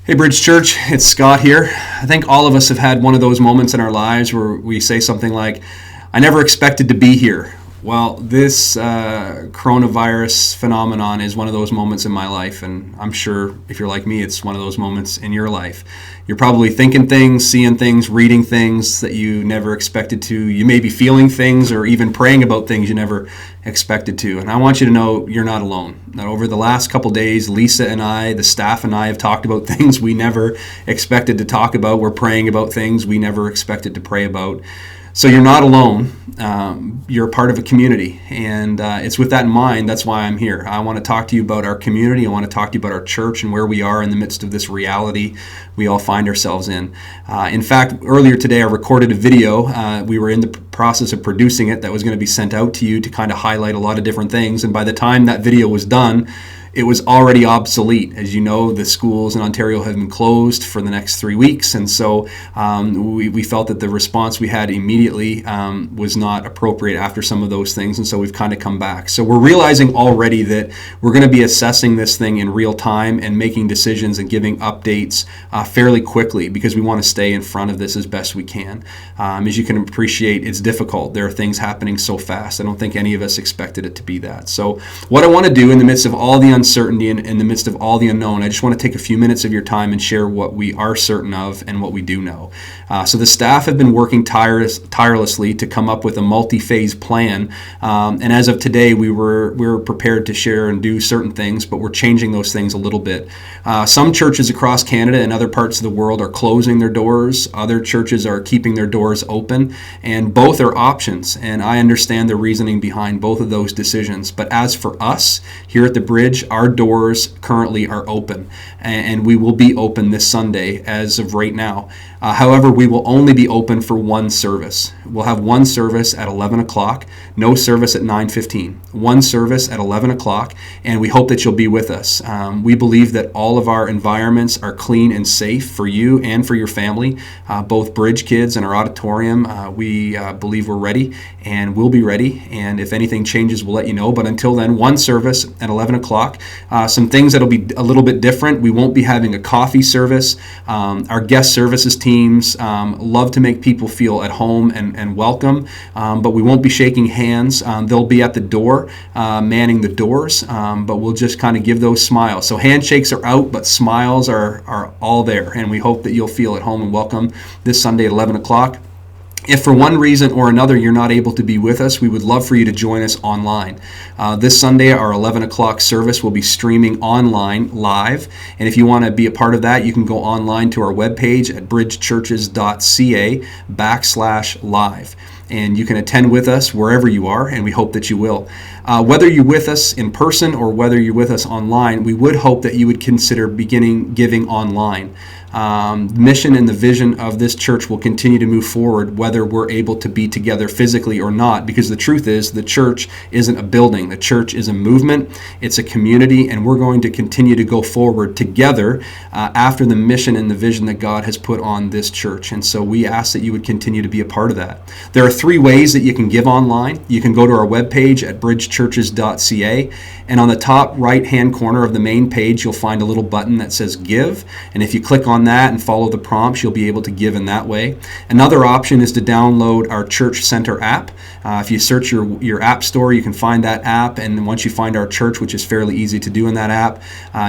Hey Bridge Church, it's Scott here. I think all of us have had one of those moments in our lives where we say something like, I never expected to be here. Well, this coronavirus phenomenon is one of those moments in my life, and I'm sure if you're like me, it's one of those moments in your life. You're probably thinking things, seeing things, reading things that you never expected to. You may be feeling things or even praying about things you never expected to. And I want you to know you're not alone. Now, over the last couple days, Lisa and I, the staff and I, have talked about things we never expected to talk about. We're praying about things we never expected to pray about. So you're not alone. You're a part of a community, and it's with that in mind, that's why I'm here. I want to talk to you about our community. I want to talk to you about our church and where we are in the midst of this reality we all find ourselves in. In fact, earlier today I recorded a video. We were in the process of producing it that was going to be sent out to you to kind of highlight a lot of different things, and by the time that video was done, it was already obsolete. As you know, the schools in Ontario have been closed for the next 3 weeks, and so we felt that the response we had immediately was not appropriate after some of those things, and so we've kind of come back. So we're realizing already that we're going to be assessing this thing in real time and making decisions and giving updates fairly quickly because we want to stay in front of this as best we can. As you can appreciate, it's difficult. There are things happening so fast. I don't think any of us expected it to be that. So what I want to do in the midst of all the uncertainty and in the midst of all the unknown, I just want to take a few minutes of your time and share what we are certain of and what we do know. So the staff have been working tirelessly to come up with a multi-phase plan, and as of today, we were prepared to share and do certain things, but we're changing those things a little bit. Some churches across Canada and other parts of the world are closing their doors. Other churches are keeping their doors open, and both are options, and I understand the reasoning behind both of those decisions. But as for us here at the Bridge, our doors currently are open, and we will be open this Sunday as of right now. However, we will only be open for one service. We'll have one service at 11 o'clock, no service at 9:15. One service at 11 o'clock, and we hope that you'll be with us. We believe that all of our environments are clean and safe for you and for your family. Both Bridge kids and our auditorium, we believe we're ready, and we'll be ready. And if anything changes, we'll let you know. But until then, one service at 11 o'clock. Some things that'll be a little bit different. We won't be having a coffee service. Our guest services teams love to make people feel at home and welcome, but we won't be shaking hands. They'll be at the door, manning the doors, but we'll just kind of give those smiles. So handshakes are out, but smiles are all there, and we hope that you'll feel at home and welcome this Sunday at 11 o'clock. If for one reason or another you're not able to be with us, we would love for you to join us online. This Sunday, our 11 o'clock service will be streaming online live. And if you want to be a part of that, you can go online to our webpage at bridgechurches.ca/live. And you can attend with us wherever you are, and we hope that you will. Whether you're with us in person or whether you're with us online, we would hope that you would consider beginning giving online. The mission and the vision of this church will continue to move forward whether we're able to be together physically or not, because the truth is the church isn't a building. The church is a movement. It's a community, and we're going to continue to go forward together after the mission and the vision that God has put on this church. And so we ask that you would continue to be a part of that. There are 3 ways that you can give online. You can go to our webpage at bridgechurches.ca, and on the top right-hand corner of the main page, you'll find a little button that says Give, and if you click on that and follow the prompts, you'll be able to give in that way. Another option is to download our Church Center app. If you search your app store, you can find that app, and once you find our church, which is fairly easy to do in that app,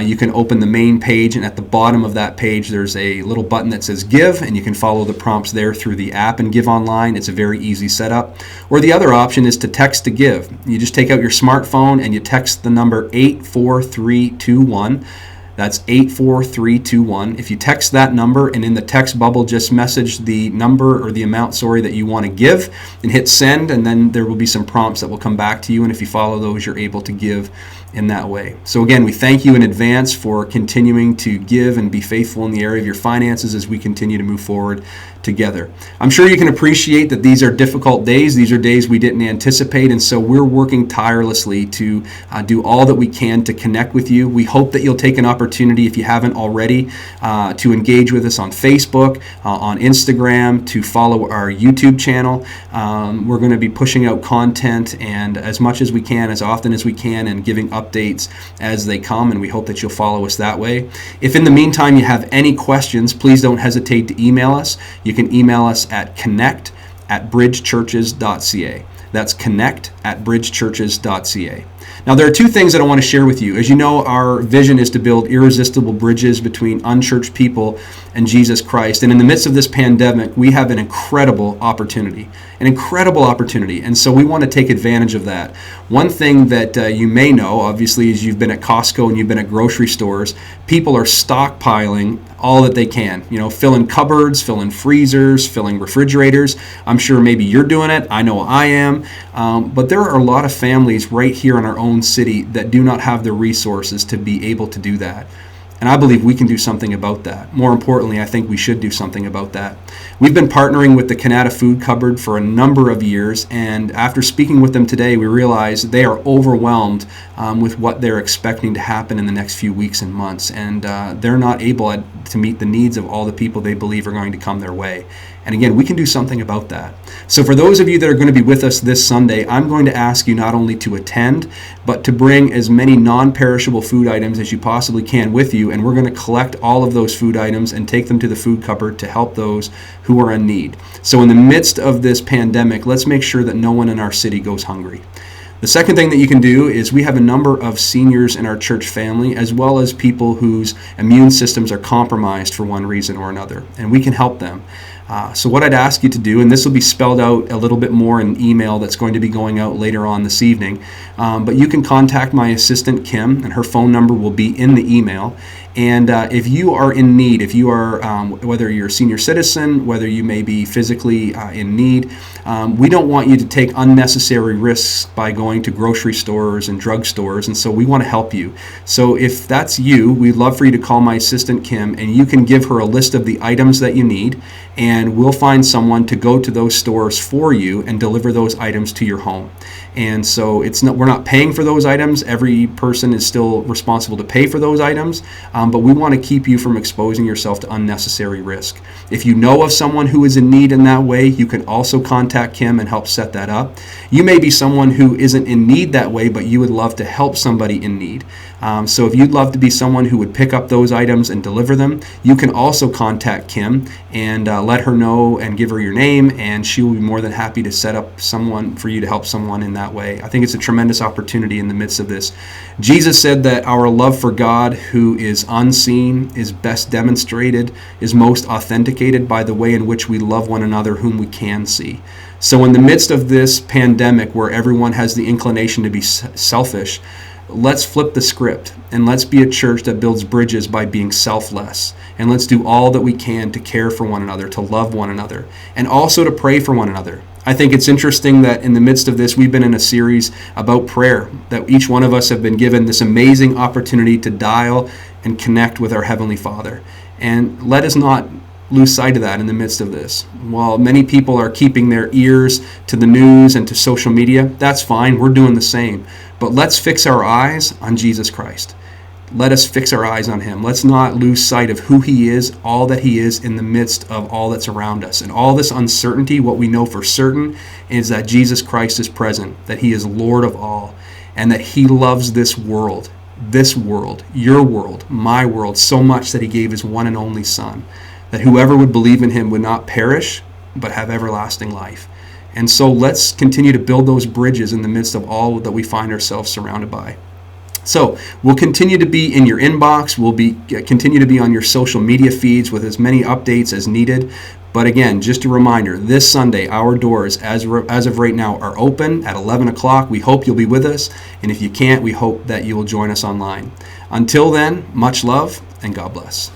you can open the main page, and at the bottom of that page, there's a little button that says Give, and you can follow the prompts there through the app and give online. It's a very easy setup. Or the other option is to text to give. You just take out your smartphone and you text the number 84321. That's 84321. If you text that number and in the text bubble just message the number or the amount, that you want to give, and hit send, and then there will be some prompts that will come back to you, and if you follow those, you're able to give in that way. So again, we thank you in advance for continuing to give and be faithful in the area of your finances as we continue to move forward together. I'm sure you can appreciate that these are difficult days. These are days we didn't anticipate, and so we're working tirelessly to do all that we can to connect with you. We hope that you'll take an opportunity, if you haven't already, to engage with us on Facebook, on Instagram, to follow our YouTube channel. We're going to be pushing out content and as much as we can, as often as we can, and giving updates as they come, and we hope that you'll follow us that way. If in the meantime you have any questions, please don't hesitate to email us. You can email us at connect@bridgechurches.ca. That's connect@bridgechurches.ca. Now, there are two things that I want to share with you. As you know, our vision is to build irresistible bridges between unchurched people and Jesus Christ. And in the midst of this pandemic, we have an incredible opportunity. And so we want to take advantage of that. One thing that you may know, obviously, is you've been at Costco and you've been at grocery stores. People are stockpiling all that they can, filling cupboards, filling freezers, filling refrigerators. I'm sure maybe you're doing it. I know I am. But there are a lot of families right here in our own city that do not have the resources to be able to do that. And I believe we can do something about that. More importantly, I think we should do something about that. We've been partnering with the Canada Food Cupboard for a number of years, and after speaking with them today, we realize they are overwhelmed with what they're expecting to happen in the next few weeks and months, and they're not able to meet the needs of all the people they believe are going to come their way. And again, we can do something about that. So for those of you that are going to be with us this Sunday, I'm going to ask you not only to attend, but to bring as many non-perishable food items as you possibly can with you, and we're going to collect all of those food items and take them to the food cupboard to help those who are in need. So in the midst of this pandemic, let's make sure that no one in our city goes hungry. The second thing that you can do is we have a number of seniors in our church family, as well as people whose immune systems are compromised for one reason or another, and we can help them. So what I'd ask you to do, and this will be spelled out a little bit more in an email that's going to be going out later on this evening, but you can contact my assistant Kim, and her phone number will be in the email. And if you are in need, if you are, whether you're a senior citizen, whether you may be physically in need, we don't want you to take unnecessary risks by going to grocery stores and drugstores, and so we want to help you. So if that's you, we'd love for you to call my assistant Kim, and you can give her a list of the items that you need, and we'll find someone to go to those stores for you and deliver those items to your home. And so we're not paying for those items. Every person is still responsible to pay for those items, but we want to keep you from exposing yourself to unnecessary risk. If you know of someone who is in need in that way, you can also contact Kim and help set that up. You may be someone who isn't in need that way, but you would love to help somebody in need. So if you'd love to be someone who would pick up those items and deliver them, you can also contact Kim and let her know and give her your name, and she will be more than happy to set up someone for you to help someone in that way. I think it's a tremendous opportunity in the midst of this. Jesus said that our love for God, who is unseen, is best demonstrated, is most authenticated by the way in which we love one another whom we can see. So in the midst of this pandemic where everyone has the inclination to be selfish, let's flip the script and let's be a church that builds bridges by being selfless. And let's do all that we can to care for one another, to love one another, and also to pray for one another. I think it's interesting that in the midst of this, we've been in a series about prayer, that each one of us have been given this amazing opportunity to dial and connect with our Heavenly Father. And let us not lose sight of that in the midst of this. While many people are keeping their ears to the news and to social media, that's fine. We're doing the same. But let's fix our eyes on Jesus Christ. Let us fix our eyes on Him. Let's not lose sight of who He is, all that He is in the midst of all that's around us. And all this uncertainty, what we know for certain is that Jesus Christ is present, that He is Lord of all, and that He loves this world, your world, my world, so much that He gave His one and only Son, that whoever would believe in Him would not perish, but have everlasting life. And so let's continue to build those bridges in the midst of all that we find ourselves surrounded by. So we'll continue to be in your inbox. We'll continue to be on your social media feeds with as many updates as needed. But again, just a reminder, this Sunday, our doors, as of right now, are open at 11 o'clock. We hope you'll be with us. And if you can't, we hope that you will join us online. Until then, much love and God bless.